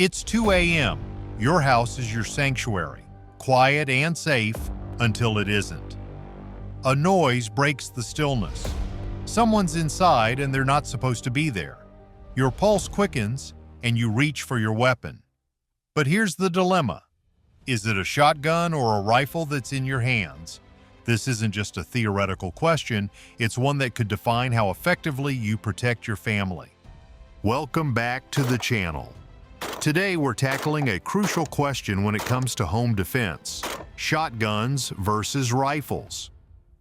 It's 2 a.m. Your house is your sanctuary, quiet and safe until it isn't. A noise breaks the stillness. Someone's inside and they're not supposed to be there. Your pulse quickens and you reach for your weapon. But here's the dilemma. Is it a shotgun or a rifle that's in your hands? This isn't just a theoretical question, it's one that could define how effectively you protect your family. Welcome back to the channel. Today we're tackling a crucial question when it comes to home defense: shotguns versus rifles.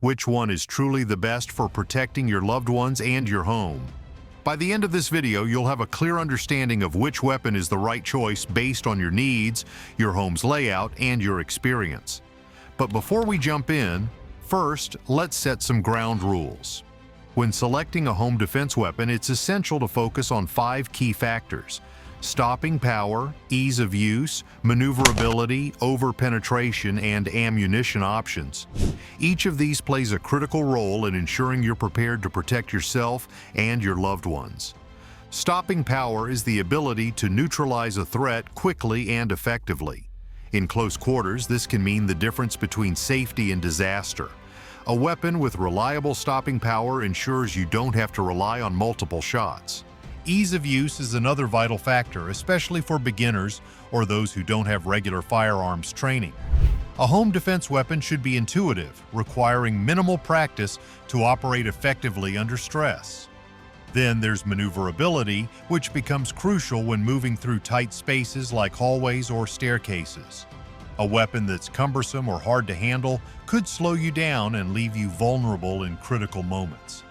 Which one is truly the best for protecting your loved ones and your home? By the end of this video, you'll have a clear understanding of which weapon is the right choice based on your needs, your home's layout, and your experience. But before we jump in, first, let's set some ground rules. When selecting a home defense weapon, it's essential to focus on 5 key factors: stopping power, ease of use, maneuverability, over-penetration, and ammunition options. Each of these plays a critical role in ensuring you're prepared to protect yourself and your loved ones. Stopping power is the ability to neutralize a threat quickly and effectively. In close quarters, this can mean the difference between safety and disaster. A weapon with reliable stopping power ensures you don't have to rely on multiple shots. Ease of use is another vital factor, especially for beginners or those who don't have regular firearms training. A home defense weapon should be intuitive, requiring minimal practice to operate effectively under stress. Then there's maneuverability, which becomes crucial when moving through tight spaces like hallways or staircases. A weapon that's cumbersome or hard to handle could slow you down and leave you vulnerable in critical moments.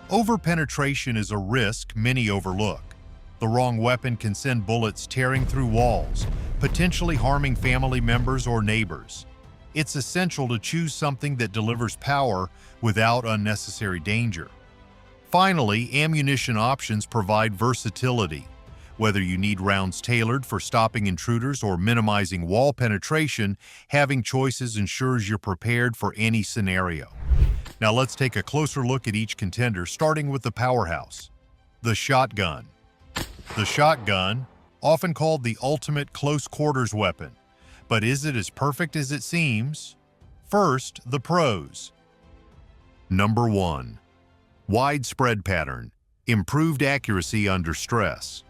Over-penetration is a risk many overlook. The wrong weapon can send bullets tearing through walls, potentially harming family members or neighbors. It's essential to choose something that delivers power without unnecessary danger. Finally, ammunition options provide versatility. Whether you need rounds tailored for stopping intruders or minimizing wall penetration, having choices ensures you're prepared for any scenario. Now let's take a closer look at each contender, starting with the powerhouse, the shotgun. The shotgun, often called the ultimate close quarters weapon. But is it as perfect as it seems? First, the pros. Number 1. Widespread pattern, improved accuracy under stress.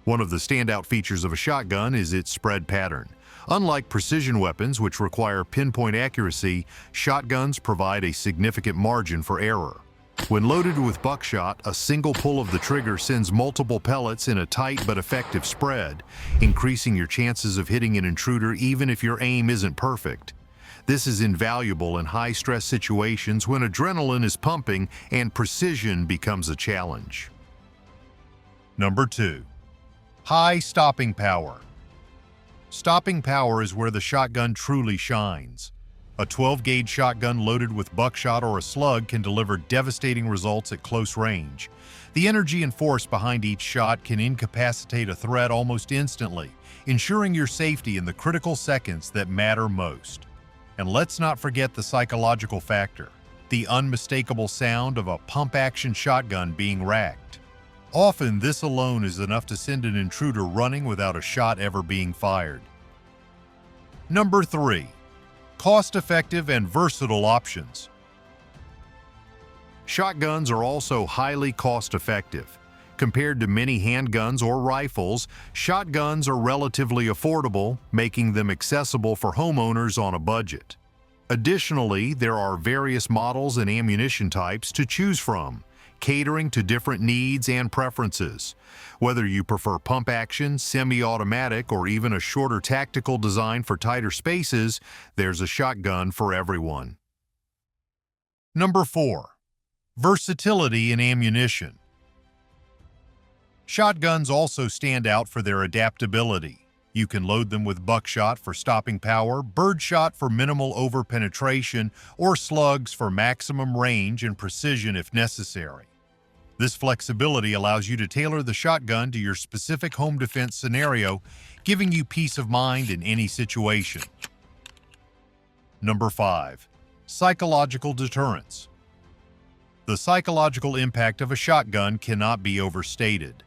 One of the standout features of a shotgun is its spread pattern. Unlike precision weapons, which require pinpoint accuracy, shotguns provide a significant margin for error. When loaded with buckshot, a single pull of the trigger sends multiple pellets in a tight but effective spread, increasing your chances of hitting an intruder even if your aim isn't perfect. This is invaluable in high-stress situations when adrenaline is pumping and precision becomes a challenge. Number 2. High stopping power. Stopping power is where the shotgun truly shines. A 12-gauge shotgun loaded with buckshot or a slug can deliver devastating results at close range. The energy and force behind each shot can incapacitate a threat almost instantly, ensuring your safety in the critical seconds that matter most. And let's not forget the psychological factor, the unmistakable sound of a pump-action shotgun being racked. Often, this alone is enough to send an intruder running without a shot ever being fired. Number 3. Cost-effective and versatile options. Shotguns are also highly cost-effective. Compared to many handguns or rifles, shotguns are relatively affordable, making them accessible for homeowners on a budget. Additionally, there are various models and ammunition types to choose from, catering to different needs and preferences. Whether you prefer pump action, semi-automatic, or even a shorter tactical design for tighter spaces, there's a shotgun for everyone. Number 4. Versatility in ammunition. Shotguns also stand out for their adaptability. You can load them with buckshot for stopping power, birdshot for minimal over-penetration, or slugs for maximum range and precision if necessary. This flexibility allows you to tailor the shotgun to your specific home defense scenario, giving you peace of mind in any situation. Number 5. Psychological deterrence. The psychological impact of a shotgun cannot be overstated.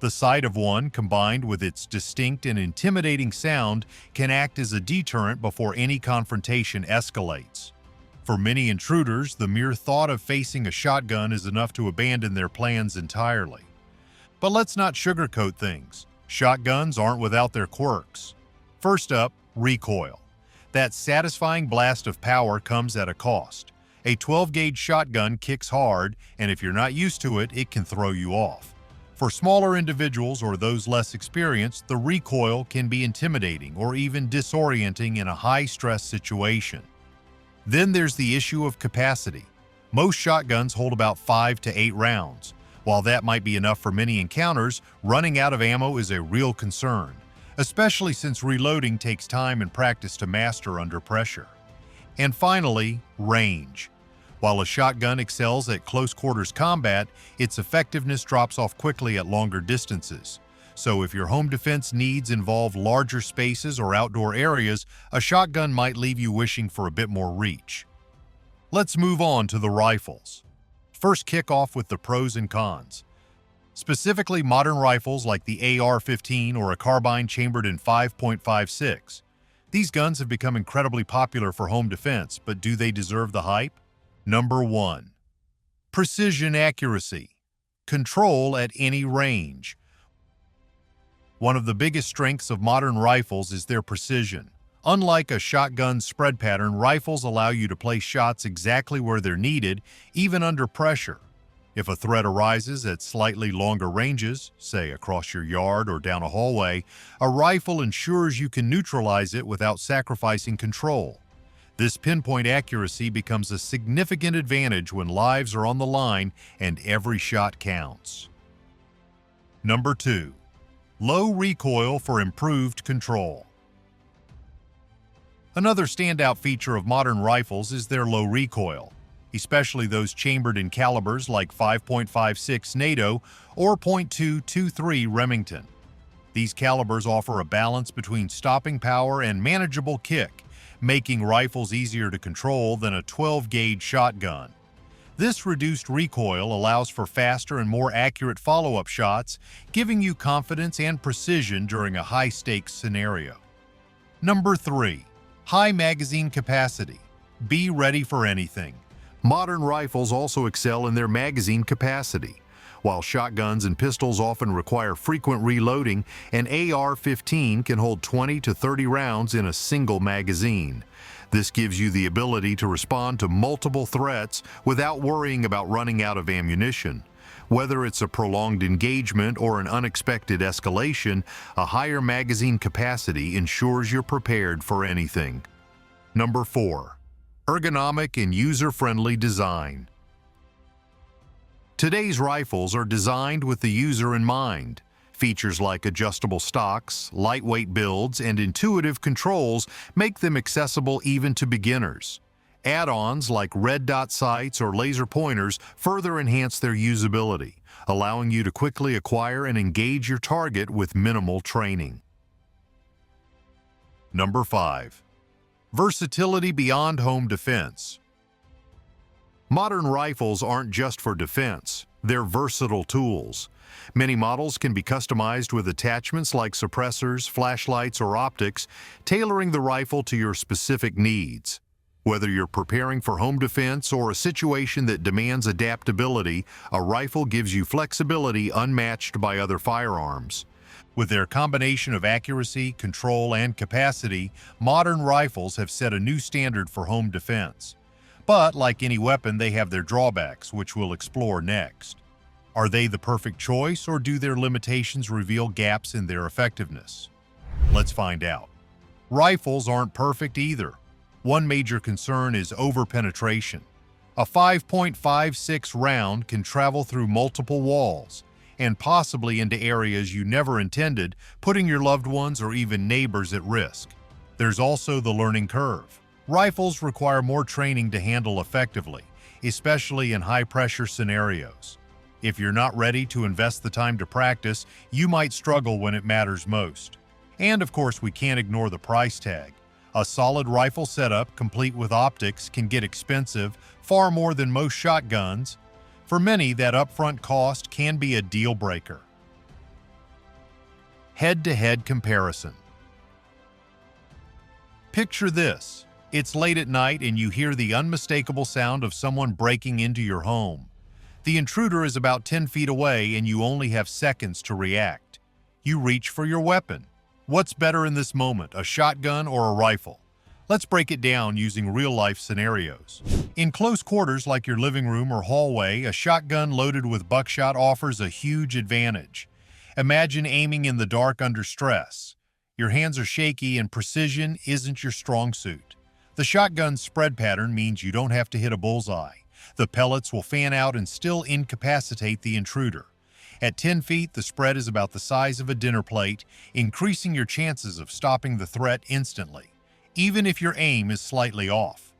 The sight of one, combined with its distinct and intimidating sound, can act as a deterrent before any confrontation escalates. For many intruders, the mere thought of facing a shotgun is enough to abandon their plans entirely. But let's not sugarcoat things. Shotguns aren't without their quirks. First up, recoil. That satisfying blast of power comes at a cost. A 12-gauge shotgun kicks hard, and if you're not used to it, it can throw you off. For smaller individuals or those less experienced, the recoil can be intimidating or even disorienting in a high-stress situation. Then there's the issue of capacity. Most shotguns hold about 5 to 8 rounds. While that might be enough for many encounters, running out of ammo is a real concern, especially since reloading takes time and practice to master under pressure. And finally, range. While a shotgun excels at close-quarters combat, its effectiveness drops off quickly at longer distances. So if your home defense needs involve larger spaces or outdoor areas, a shotgun might leave you wishing for a bit more reach. Let's move on to the rifles. First, kick off with the pros and cons. Specifically, modern rifles like the AR-15 or a carbine chambered in 5.56. These guns have become incredibly popular for home defense, but do they deserve the hype? Number 1. Precision accuracy. Control at any range. One of the biggest strengths of modern rifles is their precision. Unlike a shotgun's spread pattern, rifles allow you to place shots exactly where they're needed, even under pressure. If a threat arises at slightly longer ranges, say across your yard or down a hallway, a rifle ensures you can neutralize it without sacrificing control. This pinpoint accuracy becomes a significant advantage when lives are on the line and every shot counts. Number 2. Low recoil for improved control. Another standout feature of modern rifles is their low recoil, especially those chambered in calibers like 5.56 NATO or .223 Remington. These calibers offer a balance between stopping power and manageable kick, making rifles easier to control than a 12-gauge shotgun. This reduced recoil allows for faster and more accurate follow-up shots, giving you confidence and precision during a high-stakes scenario. Number 3. High magazine capacity. Be ready for anything. Modern rifles also excel in their magazine capacity. While shotguns and pistols often require frequent reloading, an AR-15 can hold 20 to 30 rounds in a single magazine. This gives you the ability to respond to multiple threats without worrying about running out of ammunition. Whether it's a prolonged engagement or an unexpected escalation, a higher magazine capacity ensures you're prepared for anything. Number 4. Ergonomic and user-friendly design. Today's rifles are designed with the user in mind. Features like adjustable stocks, lightweight builds, and intuitive controls make them accessible even to beginners. Add-ons like red dot sights or laser pointers further enhance their usability, allowing you to quickly acquire and engage your target with minimal training. Number 5. Versatility beyond home defense. Modern rifles aren't just for defense, they're versatile tools. Many models can be customized with attachments like suppressors, flashlights, or optics, tailoring the rifle to your specific needs. Whether you're preparing for home defense or a situation that demands adaptability, a rifle gives you flexibility unmatched by other firearms. With their combination of accuracy, control, and capacity, modern rifles have set a new standard for home defense. But like any weapon, they have their drawbacks, which we'll explore next. Are they the perfect choice, or do their limitations reveal gaps in their effectiveness? Let's find out. Rifles aren't perfect either. One major concern is over-penetration. A 5.56 round can travel through multiple walls, and possibly into areas you never intended, putting your loved ones or even neighbors at risk. There's also the learning curve. Rifles require more training to handle effectively, especially in high-pressure scenarios. If you're not ready to invest the time to practice, you might struggle when it matters most. And of course, we can't ignore the price tag. A solid rifle setup, complete with optics, can get expensive, far more than most shotguns. For many, that upfront cost can be a deal breaker. Head-to-head comparison. Picture this. It's late at night and you hear the unmistakable sound of someone breaking into your home. The intruder is about 10 feet away and you only have seconds to react. You reach for your weapon. What's better in this moment, a shotgun or a rifle? Let's break it down using real-life scenarios. In close quarters like your living room or hallway, a shotgun loaded with buckshot offers a huge advantage. Imagine aiming in the dark under stress. Your hands are shaky and precision isn't your strong suit. The shotgun's spread pattern means you don't have to hit a bullseye. The pellets will fan out and still incapacitate the intruder. At 10 feet, the spread is about the size of a dinner plate, increasing your chances of stopping the threat instantly, even if your aim is slightly off.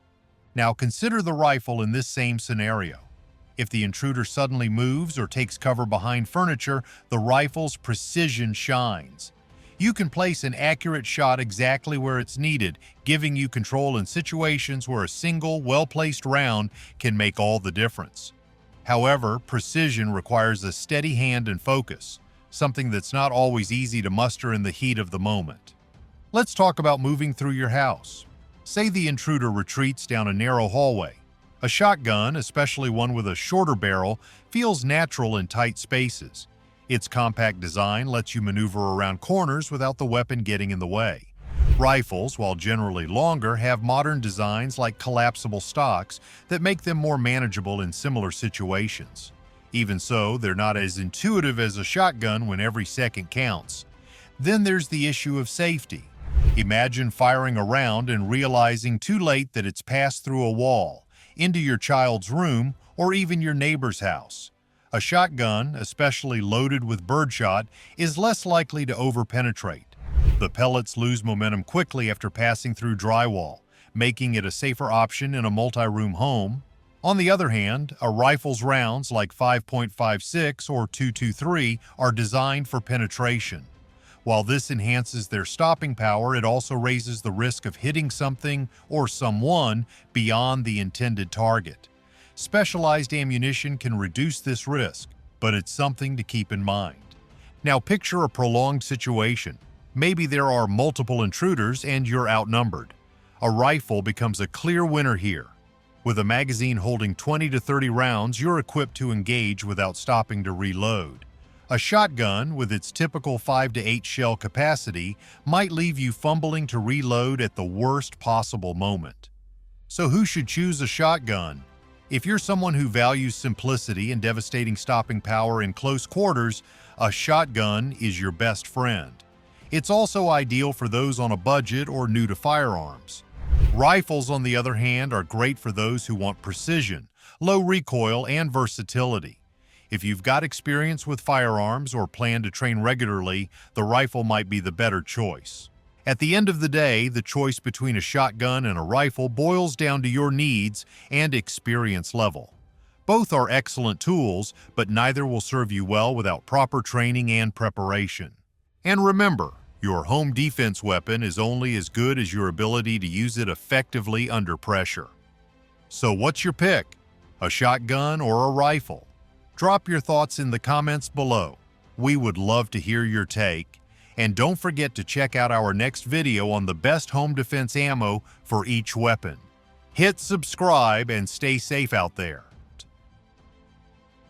Now consider the rifle in this same scenario. If the intruder suddenly moves or takes cover behind furniture, the rifle's precision shines. You can place an accurate shot exactly where it's needed, giving you control in situations where a single, well-placed round can make all the difference. However, precision requires a steady hand and focus, something that's not always easy to muster in the heat of the moment. Let's talk about moving through your house. Say the intruder retreats down a narrow hallway. A shotgun, especially one with a shorter barrel, feels natural in tight spaces. Its compact design lets you maneuver around corners without the weapon getting in the way. Rifles, while generally longer, have modern designs like collapsible stocks that make them more manageable in similar situations. Even so, they're not as intuitive as a shotgun when every second counts. Then there's the issue of safety. Imagine firing a round and realizing too late that it's passed through a wall, into your child's room, or even your neighbor's house. A shotgun, especially loaded with birdshot, is less likely to overpenetrate. The pellets lose momentum quickly after passing through drywall, making it a safer option in a multi-room home. On the other hand, a rifle's rounds like 5.56 or 223 are designed for penetration. While this enhances their stopping power, it also raises the risk of hitting something or someone beyond the intended target. Specialized ammunition can reduce this risk, but it's something to keep in mind. Now picture a prolonged situation. Maybe there are multiple intruders and you're outnumbered. A rifle becomes a clear winner here. With a magazine holding 20 to 30 rounds, you're equipped to engage without stopping to reload. A shotgun, with its typical 5 to 8 shell capacity, might leave you fumbling to reload at the worst possible moment. So who should choose a shotgun? If you're someone who values simplicity and devastating stopping power in close quarters, a shotgun is your best friend. It's also ideal for those on a budget or new to firearms. Rifles, on the other hand, are great for those who want precision, low recoil, and versatility. If you've got experience with firearms or plan to train regularly, the rifle might be the better choice. At the end of the day, the choice between a shotgun and a rifle boils down to your needs and experience level. Both are excellent tools, but neither will serve you well without proper training and preparation. And remember, your home defense weapon is only as good as your ability to use it effectively under pressure. So what's your pick? A shotgun or a rifle? Drop your thoughts in the comments below. We would love to hear your take. And don't forget to check out our next video on the best home defense ammo for each weapon. Hit subscribe and stay safe out there.